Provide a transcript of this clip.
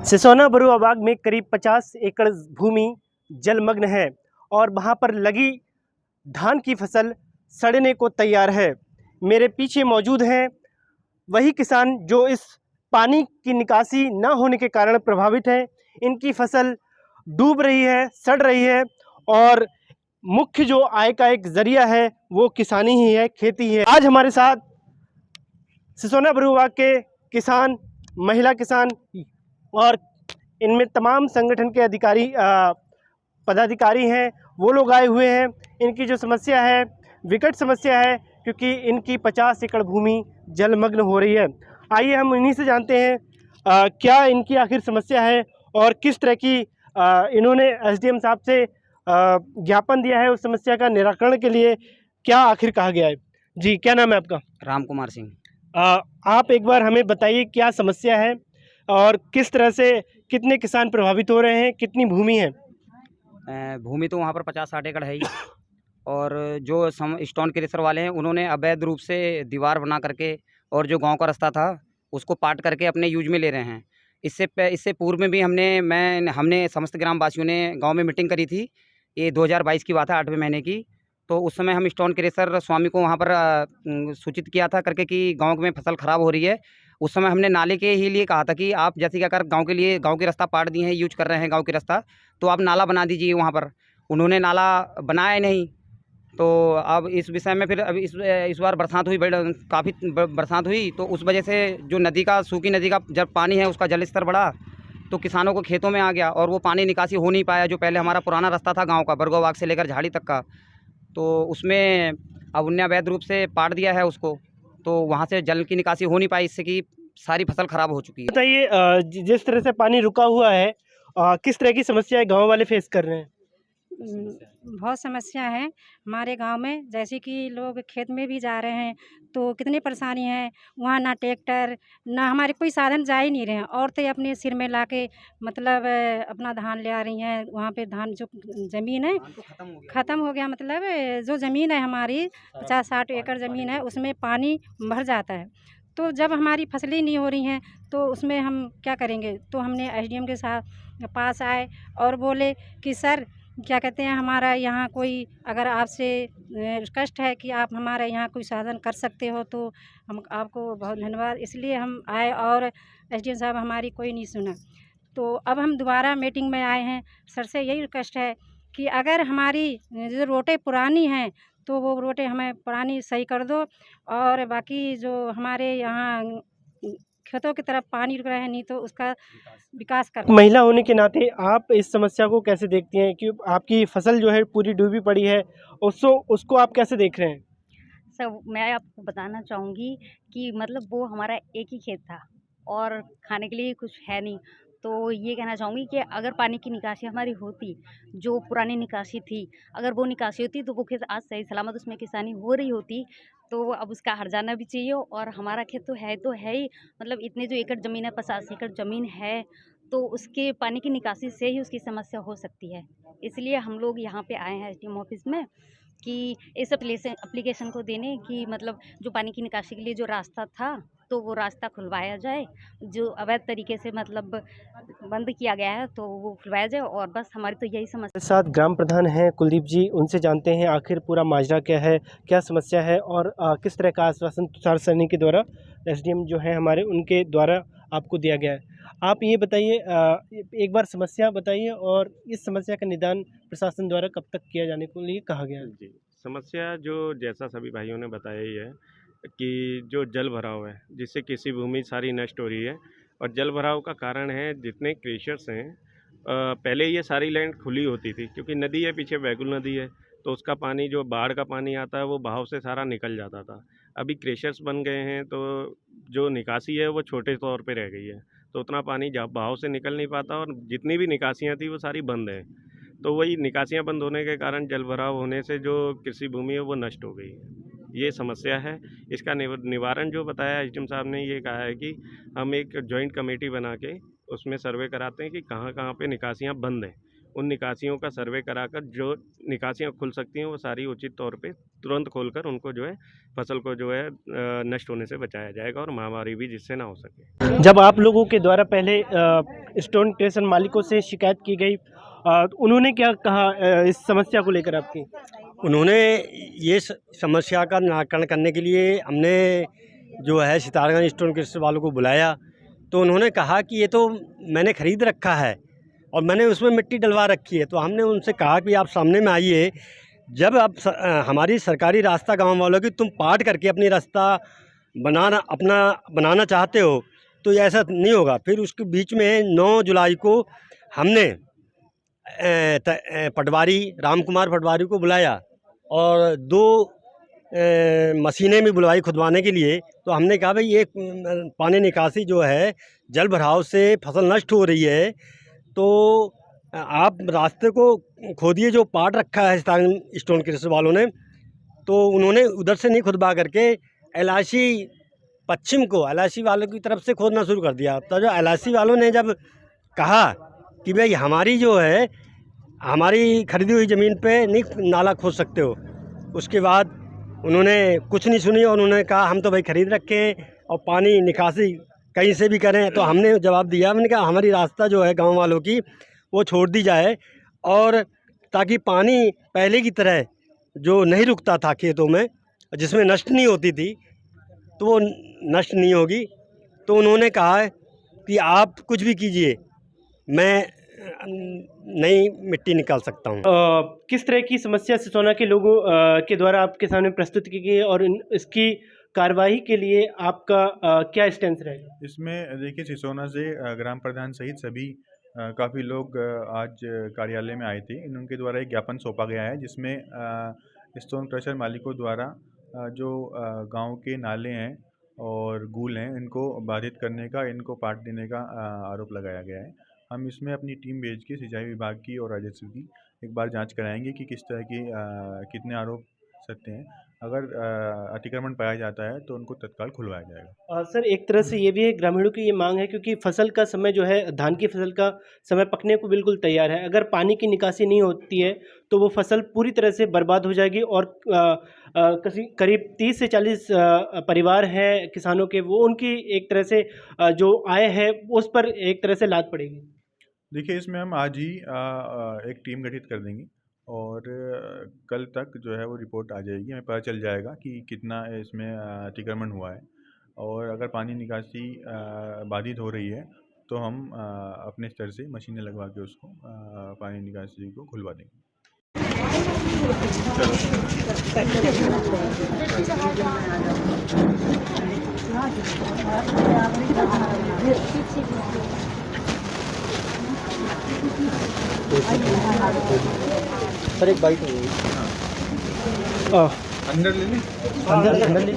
सिसोना बरुआ बाग में करीब 50 एकड़ भूमि जलमग्न है और वहाँ पर लगी धान की फसल सड़ने को तैयार है। मेरे पीछे मौजूद हैं वही किसान जो इस पानी की निकासी न होने के कारण प्रभावित हैं। इनकी फसल डूब रही है, सड़ रही है और मुख्य जो आय का एक जरिया है वो किसानी ही है, खेती है। आज हमारे साथ सिसोना बरुआ के किसान, महिला किसान और इनमें तमाम संगठन के अधिकारी पदाधिकारी हैं, वो लोग आए हुए हैं। इनकी जो समस्या है विकट समस्या है क्योंकि इनकी 50 एकड़ भूमि जलमग्न हो रही है। आइए हम इन्हीं से जानते हैं क्या इनकी आखिर समस्या है और किस तरह की इन्होंने एसडीएम साहब से ज्ञापन दिया है। उस समस्या का निराकरण के लिए क्या आखिर कहा गया है। जी, क्या नाम है आपका? राम कुमार सिंह। आप एक बार हमें बताइए क्या समस्या है और किस तरह से कितने किसान प्रभावित हो रहे हैं, कितनी भूमि है? भूमि तो वहाँ पर 50-60 एकड़ है ही। और जो स्टोन क्रेशर वाले हैं उन्होंने अवैध रूप से दीवार बना करके और जो गांव का रास्ता था उसको पाट करके अपने यूज में ले रहे हैं। इससे पूर्व में भी हमने समस्त ग्रामवासियों ने गांव में मीटिंग करी थी। ये 2022 की बात है, 8वें महीने की। तो उस समय हम स्टोन क्रेशर स्वामी को वहाँ पर सूचित किया था करके कि गाँव में फसल ख़राब हो रही है। उस समय हमने नाले के ही लिए कहा था कि आप जैसे कि अगर गाँव के रास्ता पाट दिए हैं, यूज कर रहे हैं गाँव के रास्ता, तो आप नाला बना दीजिए वहाँ पर। उन्होंने नाला बनाया नहीं। तो अब इस विषय में फिर अभी इस बार बरसात हुई, काफ़ी बरसात हुई, तो उस वजह से जो सूखी नदी का जब पानी है उसका जल स्तर बढ़ा तो किसानों को खेतों में आ गया और वो पानी निकासी हो नहीं पाया। जो पहले हमारा पुराना रास्ता था गांव का, बरगो बाग से लेकर झाड़ी तक का, तो उसमें अब उन्होंने अवैध रूप से पाट दिया है उसको, तो वहाँ से जल की निकासी हो नहीं पाई, इससे कि सारी फसल ख़राब हो चुकी है। बताइए जिस तरह से पानी रुका हुआ है किस तरह की समस्याएं गांव वाले फेस कर रहे हैं? बहुत समस्या है हमारे गांव में। जैसे कि लोग खेत में भी जा रहे हैं तो कितनी परेशानी है। वहाँ ना ट्रैक्टर ना हमारे कोई साधन जा ही नहीं रहे हैं। औरतें अपने सिर में लाके मतलब अपना धान ले आ रही हैं। वहाँ पे धान जो ज़मीन है ख़त्म हो गया। मतलब जो ज़मीन है हमारी 50-60 एकड़ ज़मीन है, उसमें पानी भर जाता है। तो जब हमारी फसलें नहीं हो रही हैं तो उसमें हम क्या करेंगे। तो हमने एसडीएम के साथ पास आए और बोले कि सर क्या कहते हैं, हमारा यहाँ कोई अगर आपसे कष्ट है कि आप हमारे यहाँ कोई साधन कर सकते हो तो हम आपको बहुत धन्यवाद। इसलिए हम आए और एसडीएम साहब हमारी कोई नहीं सुना। तो अब हम दोबारा मीटिंग में आए हैं। सर से यही रिक्वेस्ट है कि अगर हमारी जो रोटें पुरानी हैं तो वो रोटें हमें पुरानी सही कर दो और बाकी जो हमारे यहाँ खेतों की तरफ पानी रुक रहा है नहीं तो उसका विकास कर। महिला होने के नाते आप इस समस्या को कैसे देखती हैं कि आपकी फसल जो है पूरी डूबी पड़ी है, उसको आप कैसे देख रहे हैं? सर, मैं आपको बताना चाहूँगी कि मतलब वो हमारा एक ही खेत था और खाने के लिए कुछ है नहीं। तो ये कहना चाहूँगी कि अगर पानी की निकासी हमारी होती, जो पुरानी निकासी थी, अगर वो निकासी होती तो वो खेत आज सही सलामत उसमें किसानी हो रही होती। तो अब उसका हर्जाना भी चाहिए और हमारा खेत तो है ही। मतलब इतने जो एकड़ ज़मीन है, 50 एकड़ ज़मीन है, तो उसके पानी की निकासी से ही उसकी समस्या हो सकती है। इसलिए हम लोग यहाँ पे आए हैं एसडीएम ऑफिस में कि इस एप्लीकेशन को देने कि मतलब जो पानी की निकासी के लिए जो रास्ता था तो वो रास्ता खुलवाया जाए। जो अवैध तरीके से मतलब बंद किया गया है तो वो खुलवाया जाए और बस हमारी तो यही समस्या। मेरे साथ ग्राम प्रधान हैं कुलदीप जी, उनसे जानते हैं आखिर पूरा माजरा क्या है, क्या समस्या है और किस तरह का आश्वासन तुषार सैनी के द्वारा एसडीएम जो है हमारे उनके द्वारा आपको दिया गया है। आप ये बताइए एक बार समस्या बताइए और इस समस्या का निदान प्रशासन द्वारा कब तक किया जाने को लिए कहा गया है? जी, समस्या जो जैसा सभी भाइयों ने बताया ही है कि जो जल भराव है जिससे कृषि भूमि सारी नष्ट हो रही है। और जल भराव का कारण है जितने क्रेशर्स हैं, पहले ये सारी लैंड खुली होती थी क्योंकि नदी है, पीछे बैगुल नदी है, तो उसका पानी जो बाढ़ का पानी आता है वो बहाव से सारा निकल जाता था। अभी क्रेशर्स बन गए हैं तो जो निकासी है वो छोटे तौर पे रह गई है, तो उतना पानी बहाव से निकल नहीं पाता और जितनी भी निकासियाँ थी वो सारी बंद हैं। तो वही निकासियाँ बंद होने के कारण जल भराव होने से जो कृषि भूमि है वो नष्ट हो गई है। ये समस्या है। इसका निवारण जो बताया एसडीएम साहब ने, ये कहा है कि हम एक जॉइंट कमेटी बना के उसमें सर्वे कराते हैं कि कहाँ कहाँ पे निकासियाँ बंद हैं उन निकासियों का सर्वे कराकर जो निकासियाँ खुल सकती हैं वो सारी उचित तौर पे तुरंत खोलकर उनको जो है फसल को जो है नष्ट होने से बचाया जाएगा और महामारी भी जिससे ना हो सके। जब आप लोगों के द्वारा पहले स्टोन क्रेशर मालिकों से शिकायत की गई, उन्होंने क्या कहा इस समस्या को लेकर आपकी? उन्होंने ये समस्या का निराकरण करने के लिए हमने जो है सितारगंज स्टोन क्रेशर वालों को बुलाया, तो उन्होंने कहा कि ये तो मैंने ख़रीद रखा है और मैंने उसमें मिट्टी डलवा रखी है। तो हमने उनसे कहा कि आप सामने में आइए, जब आप हमारी सरकारी रास्ता गांव वालों की तुम पाट करके अपनी रास्ता बनाना चाहते हो तो ये ऐसा नहीं होगा। फिर उसके बीच में 9 जुलाई को हमने पटवारी राम कुमार पटवारी को बुलाया और 2 मशीनें भी बुलवाई खुदवाने के लिए। तो हमने कहा भाई एक पानी निकासी जो है जल भराव से फसल नष्ट हो रही है, तो आप रास्ते को खोदिए जो पाट रखा है स्टोन क्रेशर वालों ने। तो उन्होंने उधर से नहीं खुदवा करके LIC पश्चिम को LIC वालों की तरफ से खोदना शुरू कर दिया। तो जो LIC वालों ने जब कहा कि भाई हमारी जो है हमारी खरीदी हुई ज़मीन पे नहीं नाला खोद सकते हो, उसके बाद उन्होंने कुछ नहीं सुनी और उन्होंने कहा हम तो भाई ख़रीद रखे हैं और पानी निकासी कहीं से भी करें। तो हमने जवाब दिया, हमने कहा हमारी रास्ता जो है गांव वालों की वो छोड़ दी जाए और ताकि पानी पहले की तरह जो नहीं रुकता था खेतों में जिसमें नष्ट नहीं होती थी तो वो नष्ट नहीं होगी। तो उन्होंने कहा कि आप कुछ भी कीजिए, मैं नई मिट्टी निकाल सकता हूँ। किस तरह की समस्या सिसोना के लोगों के द्वारा आपके सामने प्रस्तुत की गई और इसकी कार्रवाई के लिए आपका क्या स्टैंस रहेगा? इसमें देखिए सिसोना से ग्राम प्रधान सहित सभी काफ़ी लोग आज कार्यालय में आए थे। इनके द्वारा एक ज्ञापन सौंपा गया है जिसमें स्टोन क्रशर मालिकों द्वारा जो गांव के नाले हैं और गूल हैं इनको बाधित करने का, इनको पाट देने का आरोप लगाया गया है। हम इसमें अपनी टीम भेज के सिंचाई विभाग की और राजस्व की एक बार जांच कराएंगे कि किस तरह की कितने आरोप सत्य हैं। अगर अतिक्रमण पाया जाता है तो उनको तत्काल खुलवाया जाएगा। सर एक तरह से ये भी है, ग्रामीणों की ये मांग है क्योंकि फसल का समय जो है धान की फसल का समय पकने को बिल्कुल तैयार है। अगर पानी की निकासी नहीं होती है तो वो फसल पूरी तरह से बर्बाद हो जाएगी और करीब 30 से 40 परिवार हैं किसानों के, वो उनकी एक तरह से जो आय है उस पर एक तरह से लाद पड़ेगी। देखिए इसमें हम आज ही एक टीम गठित कर देंगे और कल तक जो है वो रिपोर्ट आ जाएगी, हमें पता चल जाएगा कि कितना इसमें अतिक्रमण हुआ है और अगर पानी निकासी बाधित हो रही है तो हम अपने स्तर से मशीनें लगवा के उसको पानी निकासी को खुलवा देंगे। सर एक बाइट अंदर ले लें। अंदर ले